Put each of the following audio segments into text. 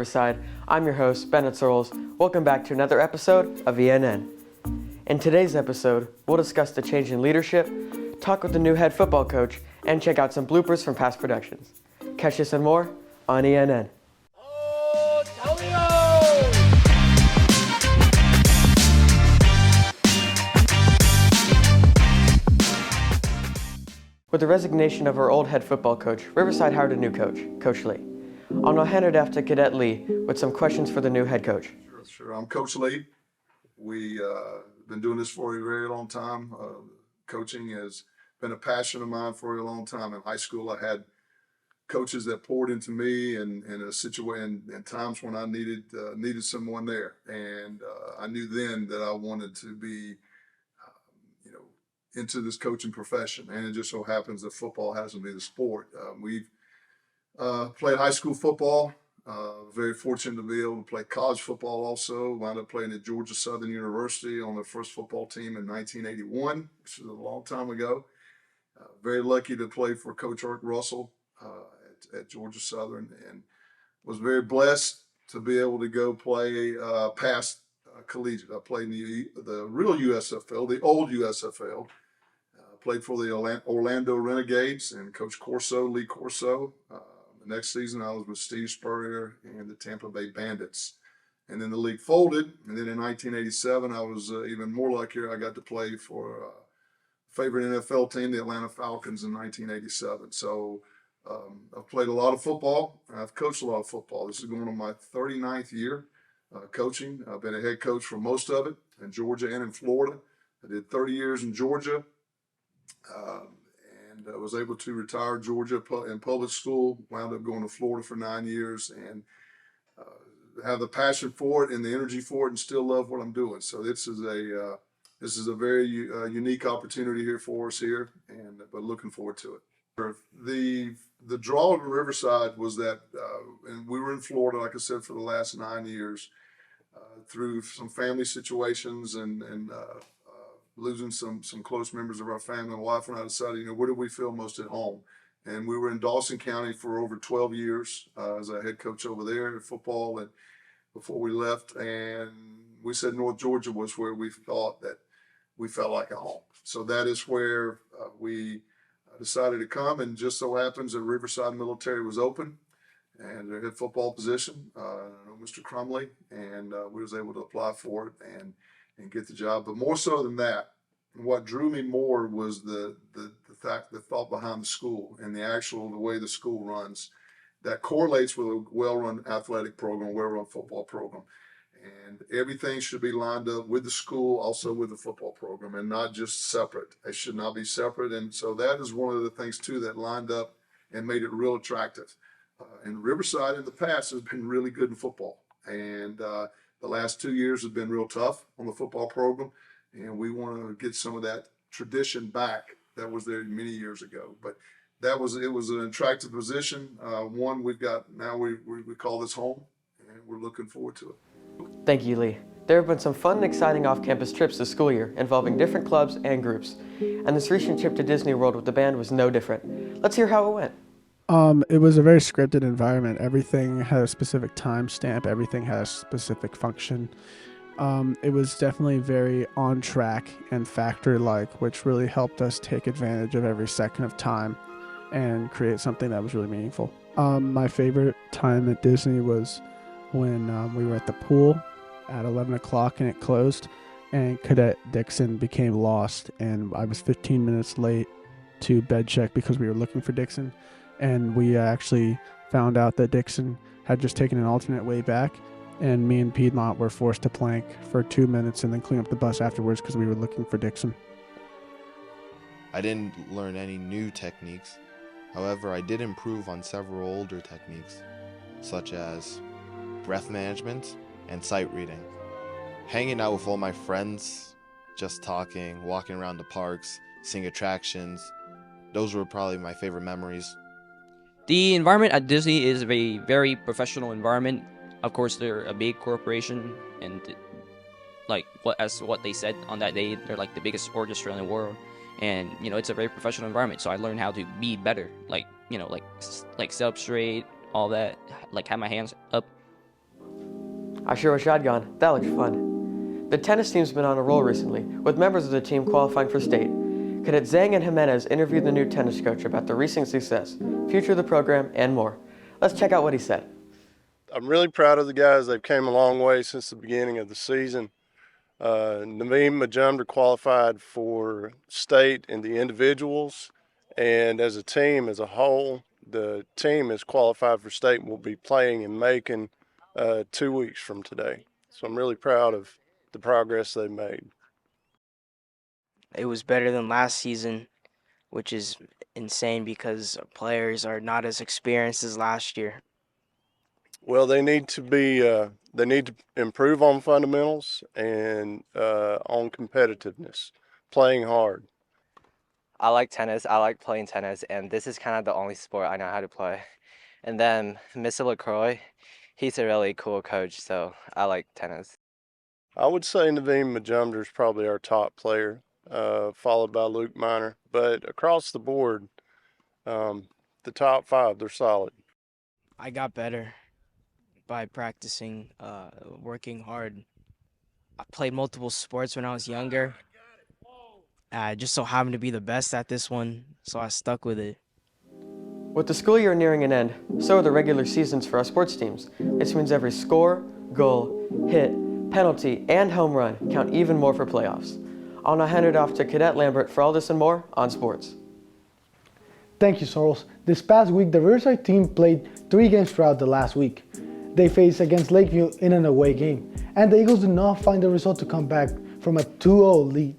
Riverside. I'm your host, Bennett Searles. Welcome back to another episode of ENN. In today's episode, we'll discuss the change in leadership, talk with the new head football coach, and check out some bloopers from past productions. Catch this and more on ENN. With the resignation of our old head football coach, Riverside hired a new coach, Coach Lee. I'll now hand it off to Cadet Lee with some questions for the new head coach. Sure. I'm Coach Lee. We've been doing this for a very long time. Coaching has been a passion of mine for a long time. In high school, I had coaches that poured into me and in a situation and times when I needed someone there. And I knew then that I wanted to be, into this coaching profession. And it just so happens that football hasn't been the sport. We've played high school football. Very fortunate to be able to play college football also. Wound up playing at Georgia Southern University on the first football team in 1981, which is a long time ago. Very lucky to play for Coach Art Russell at Georgia Southern, and was very blessed to be able to go play past collegiate. I played in the real USFL, the old USFL. Played for the Orlando Renegades and Coach Lee Corso. The next season, I was with Steve Spurrier and the Tampa Bay Bandits. And then the league folded. And then in 1987, I was even more luckier. I got to play for a favorite NFL team, the Atlanta Falcons, in 1987. So I've played a lot of football. I've coached a lot of football. This is going on my 39th year coaching. I've been a head coach for most of it in Georgia and in Florida. I did 30 years in Georgia. And I was able to retire Georgia in public school, wound up going to Florida for 9 years, and have the passion for it and the energy for it and still love what I'm doing. So this is a very unique opportunity here for us here, but looking forward to it. The draw of Riverside was that, and we were in Florida, like I said, for the last 9 years, through some family situations and losing some close members of our family. My wife and I decided, where do we feel most at home? And we were in Dawson County for over 12 years as a head coach over there in football, and before we left. And we said North Georgia was where we thought that we felt like a home. So that is where we decided to come. And just so happens that Riverside Military was open and their head football position, Mr. Crumley, and we was able to apply for it and get the job. But more so than that, what drew me more was the thought behind the school and the way the school runs that correlates with a well-run athletic program, well-run football program. And everything should be lined up with the school, also with the football program, and not just separate. They should not be separate. And so that is one of the things, too, that lined up and made it real attractive. And Riverside in the past has been really good in football. And the last 2 years have been real tough on the football program, and we want to get some of that tradition back that was there many years ago. But it was an attractive position. One we've got now. We call this home, and we're looking forward to it. Thank you, Lee. There have been some fun and exciting off-campus trips this school year involving different clubs and groups, and this recent trip to Disney World with the band was no different. Let's hear how it went. It was a very scripted environment. Everything had a specific timestamp. Everything had a specific function. It was definitely very on track and factory-like, which really helped us take advantage of every second of time and create something that was really meaningful. My favorite time at Disney was when we were at the pool at 11 o'clock and it closed, and Cadet Dixon became lost, and I was 15 minutes late to bed check because we were looking for Dixon. And we actually found out that Dixon had just taken an alternate way back, and me and Piedmont were forced to plank for 2 minutes and then clean up the bus afterwards because we were looking for Dixon. I didn't learn any new techniques. However, I did improve on several older techniques, such as breath management and sight reading. Hanging out with all my friends, just talking, walking around the parks, seeing attractions, those were probably my favorite memories. The environment at Disney is a very professional environment. Of course, they're a big corporation, and as what they said on that day, they're like the biggest orchestra in the world. And it's a very professional environment, so I learned how to be better, like sit up straight, all that, like have my hands up I sure wish I'd gone. That looked fun. The tennis team's been on a roll recently, with members of the team qualifying for state. Cadet Zhang and Jimenez interviewed the new tennis coach about the recent success, future of the program, and more. Let's check out what he said. I'm really proud of the guys. They've came a long way since the beginning of the season. Naveen Majumdar qualified for state in the individuals, and as a team as a whole, the team is qualified for state and will be playing in Macon 2 weeks from today. So I'm really proud of the progress they've made. It was better than last season, which is insane because players are not as experienced as last year. Well, they need to improve on fundamentals and on competitiveness, playing hard. I like tennis. I like playing tennis, and this is kind of the only sport I know how to play. And then Mr. LaCroix, he's a really cool coach, so I like tennis. I would say Naveen Majumdar is probably our top player, followed by Luke Miner. But across the board, the top five, they're solid. I got better by practicing, working hard. I played multiple sports when I was younger. I just so happened to be the best at this one, so I stuck with it. With the school year nearing an end, so are the regular seasons for our sports teams. This means every score, goal, hit, penalty, and home run count even more for playoffs. I'll now hand it off to Cadet Lambert for all this and more on sports. Thank you, Soros. This past week, the Riverside team played 3 games throughout the last week. They faced against Lakeview in an away game, and the Eagles did not find the result to come back from a 2-0 lead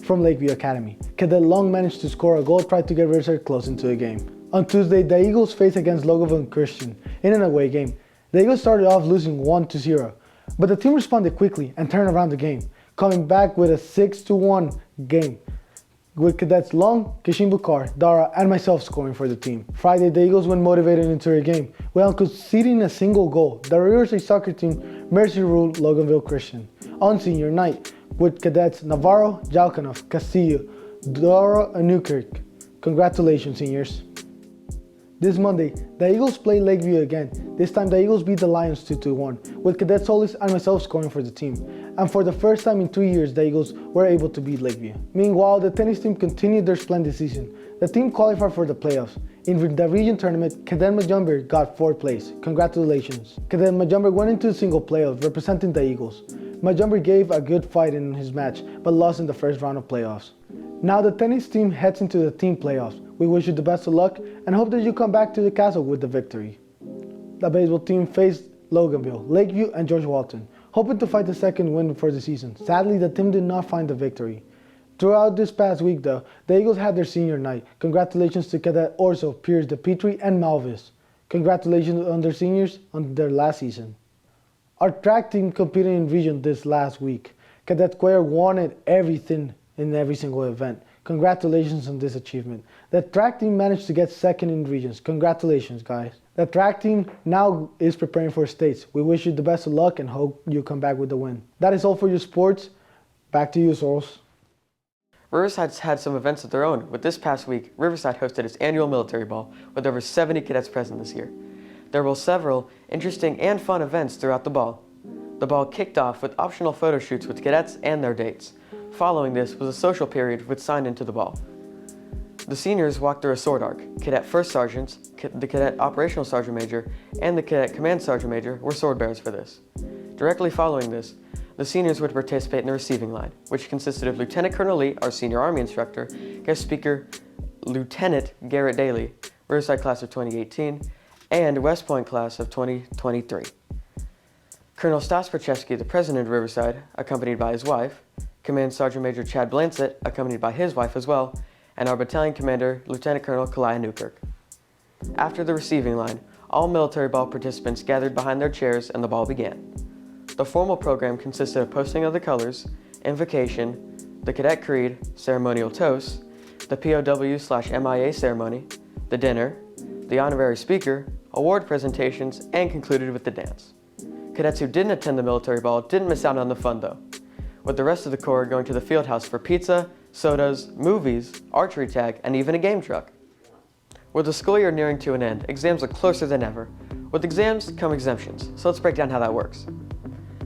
from Lakeview Academy. Cadet Long managed to score a goal, tried to get Riverside close into the game. On Tuesday, the Eagles faced against Loganville Christian in an away game. The Eagles started off losing 1-0, but the team responded quickly and turned around the game, coming back with a 6-1 game, with Cadets Long, Kishin Bukar, Dara, and myself scoring for the team. Friday, the Eagles went motivated into the game, without conceding a single goal. The Riverside soccer team mercy ruled Loganville Christian. On senior night, with Cadets Navarro, Jalkanov, Castillo, Dara, and Newkirk. Congratulations, seniors. This Monday, the Eagles play Lakeview again. This time, the Eagles beat the Lions 2-1, with Cadet Solis and myself scoring for the team. And for the first time in 3 years, the Eagles were able to beat Lakeview. Meanwhile, the tennis team continued their splendid season. The team qualified for the playoffs. In the region tournament, Cadet Majumdar got 4th place. Congratulations. Cadet Majumdar went into the single playoffs, representing the Eagles. Majumdar gave a good fight in his match, but lost in the first round of playoffs. Now the tennis team heads into the team playoffs. We wish you the best of luck and hope that you come back to the castle with the victory. The baseball team faced Loganville, Lakeview, and George Walton, hoping to fight the second win for the season. Sadly, the team did not find the victory. Throughout this past week, though, the Eagles had their senior night. Congratulations to Cadet Orso, Pierce, DePetri, and Malvis. Congratulations on their seniors on their last season. Our track team competed in region this last week. Cadet Cuellar wanted everything in every single event. Congratulations on this achievement. The track team managed to get 2nd in regions. Congratulations, guys. The track team now is preparing for states. We wish you the best of luck and hope you come back with the win. That is all for your sports. Back to you, Soros. Riverside's had some events of their own. With this past week, Riverside hosted its annual military ball with over 70 cadets present this year. There were several interesting and fun events throughout the ball. The ball kicked off with optional photo shoots with cadets and their dates. Following this was a social period with signed into the ball. The seniors walked through a sword arc. Cadet First Sergeants, the Cadet Operational Sergeant Major, and the Cadet Command Sergeant Major were sword bearers for this. Directly following this, the seniors would participate in the receiving line, which consisted of Lieutenant Colonel Lee, our senior Army instructor, guest speaker Lieutenant Garrett Daly, Riverside class of 2018, and West Point class of 2023. Colonel Stas Perchesky, the president of Riverside, accompanied by his wife, Command Sergeant Major Chad Blansett, accompanied by his wife as well, and our battalion commander, Lieutenant Colonel Kalia Newkirk. After the receiving line, all military ball participants gathered behind their chairs and the ball began. The formal program consisted of posting of the colors, invocation, the cadet creed, ceremonial toast, the POW/MIA ceremony, the dinner, the honorary speaker, award presentations, and concluded with the dance. Cadets who didn't attend the military ball didn't miss out on the fun though, with the rest of the Corps going to the field house for pizza, sodas, movies, archery tag, and even a game truck. With the school year nearing to an end, exams look closer than ever. With exams come exemptions, so let's break down how that works.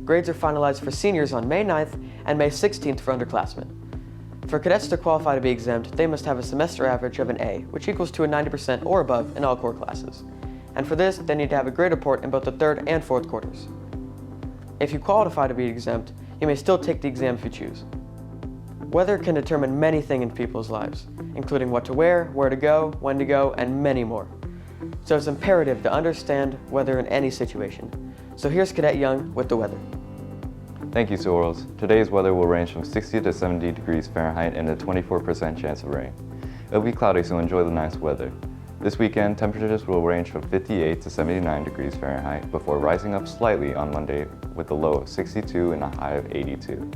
Grades are finalized for seniors on May 9th and May 16th for underclassmen. For cadets to qualify to be exempt, they must have a semester average of an A, which equals to a 90% or above in all core classes. And for this, they need to have a grade report in both the third and fourth quarters. If you qualify to be exempt, you may still take the exam if you choose. Weather can determine many things in people's lives, including what to wear, where to go, when to go, and many more. So it's imperative to understand weather in any situation. So here's Cadet Young with the weather. Thank you, Sorrels. Today's weather will range from 60 to 70 degrees Fahrenheit and a 24% chance of rain. It'll be cloudy, so enjoy the nice weather. This weekend, temperatures will range from 58 to 79 degrees Fahrenheit before rising up slightly on Monday with a low of 62 and a high of 82.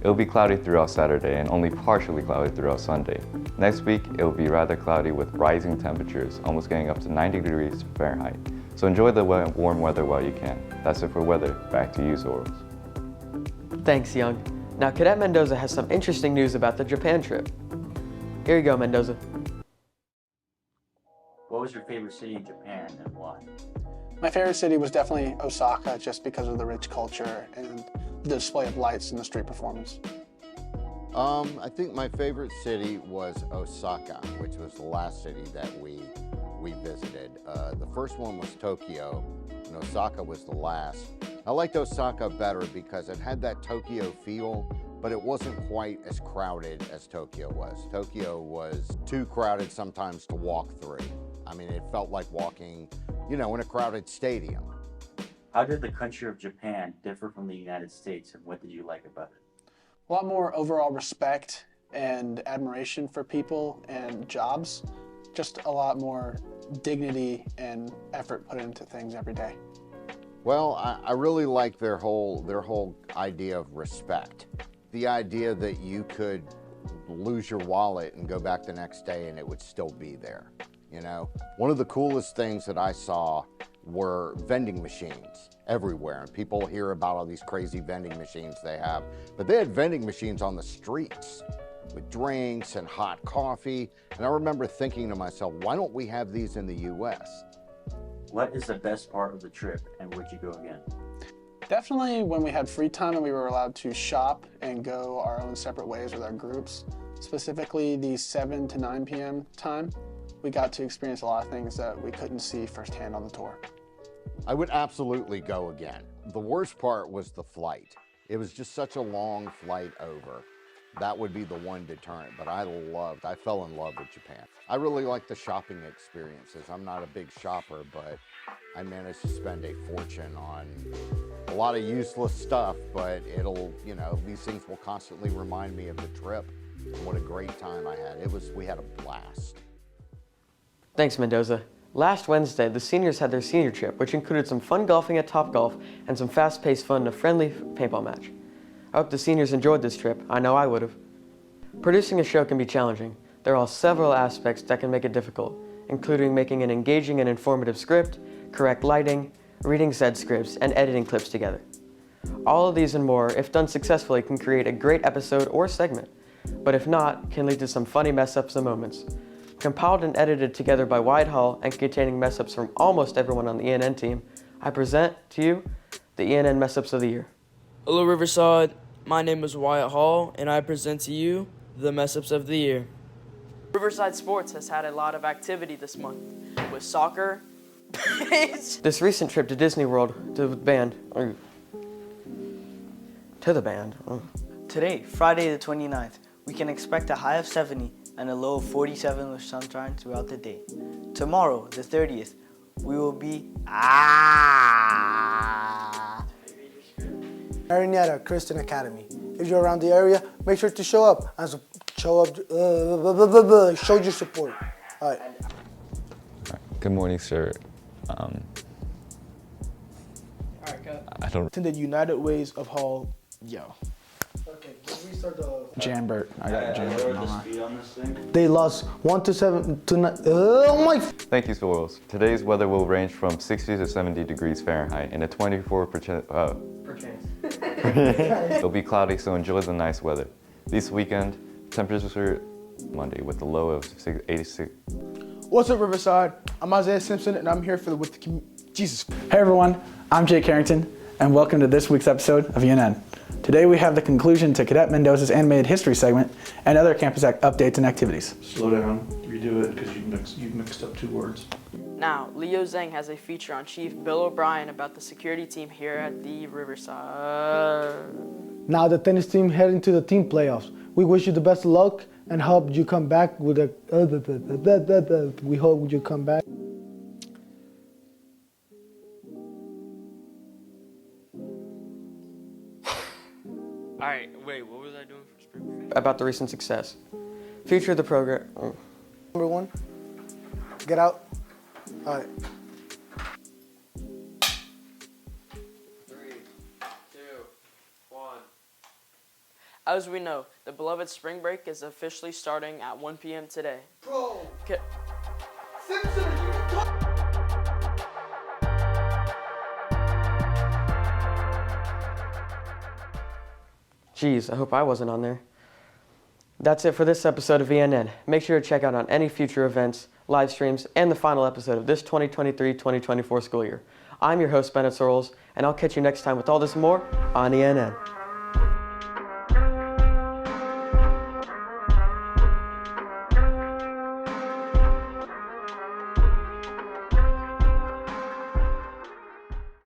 It'll be cloudy throughout Saturday and only partially cloudy throughout Sunday. Next week, it'll be rather cloudy with rising temperatures, almost getting up to 90 degrees Fahrenheit. So enjoy the warm weather while you can. That's it for weather. Back to you, Sorrels. Thanks, Young. Now, Cadet Mendoza has some interesting news about the Japan trip. Here you go, Mendoza. What was your favorite city in Japan and why? My favorite city was definitely Osaka, just because of the rich culture and the display of lights and the street performance. I think my favorite city was Osaka, which was the last city that we visited. The first one was Tokyo, and Osaka was the last. I liked Osaka better because it had that Tokyo feel, but it wasn't quite as crowded as Tokyo was. Tokyo was too crowded sometimes to walk through. I mean, it felt like walking, in a crowded stadium. How did the country of Japan differ from the United States, and what did you like about it? A lot more overall respect and admiration for people and jobs. Just a lot more dignity and effort put into things every day. Well, I really like their whole idea of respect. The idea that you could lose your wallet and go back the next day and it would still be there. One of the coolest things that I saw were vending machines everywhere, and people hear about all these crazy vending machines they have, but they had vending machines on the streets with drinks and hot coffee, and I remember thinking to myself, why don't we have these in the US? What is the best part of the trip, and would you go again? Definitely when we had free time and we were allowed to shop and go our own separate ways with our groups, specifically the 7 to 9 p.m. time. We got to experience a lot of things that we couldn't see firsthand on the tour. I would absolutely go again. The worst part was the flight. It was just such a long flight over. That would be the one deterrent, but I fell in love with Japan. I really like the shopping experiences. I'm not a big shopper, but I managed to spend a fortune on a lot of useless stuff, but these things will constantly remind me of the trip and what a great time I had. We had a blast. Thanks, Mendoza. Last Wednesday, the seniors had their senior trip, which included some fun golfing at Topgolf and some fast-paced fun in a friendly paintball match. I hope the seniors enjoyed this trip. I know I would have. Producing a show can be challenging. There are several aspects that can make it difficult, including making an engaging and informative script, correct lighting, reading said scripts, and editing clips together. All of these and more, if done successfully, can create a great episode or segment, but if not, can lead to some funny mess-ups and moments. Compiled and edited together by Wyatt Hall and containing mess-ups from almost everyone on the ENN team, I present to you the ENN Mess-Ups of the Year. Hello, Riverside. My name is Wyatt Hall, and I present to you the Mess-Ups of the Year. Riverside Sports has had a lot of activity this month, with soccer, This recent trip to Disney World to the band. Today, Friday the 29th, we can expect a high of 70 and a low of 47 with sunshine throughout the day. Tomorrow, the 30th, we will be Marietta Christian Academy. If you're around the area, make sure to show up and show your support. All right. Good morning, sir. I don't. Attended United Ways of Hall. Okay, can we start the Jambert. I got Jambert. They lost 1-7 to 9. Oh my! Thank you, Sorrels. Today's weather will range from 60 to 70 degrees Fahrenheit and a 24%. It'll be cloudy, so enjoy the nice weather. This weekend, temperatures are Monday with a low of 86. What's up, Riverside? I'm Isaiah Simpson, and I'm here with the Jesus. Hey everyone, I'm Jake Harrington, and welcome to this week's episode of ENN. Today we have the conclusion to Cadet Mendoza's animated history segment and other campus updates and activities. Slow down, redo it, because you've mixed up two words. Now, Leo Zhang has a feature on Chief Bill O'Brien about the security team here at the Riverside. Now the tennis team heading to the team playoffs. We wish you the best of luck and hope you come back with a. We hope you come back. Alright, wait, what was I doing for spring break? About the recent success. Future of the program. Number one, get out. All right. 3, 2, 1. As we know, the beloved spring break is officially starting at 1 p.m. today. Bro. Okay. Jeez, I hope I wasn't on there. That's it for this episode of ENN. Make sure to check out on any future events, live streams, and the final episode of this 2023-2024 school year. I'm your host, Bennett Sorrells, and I'll catch you next time with all this and more on ENN.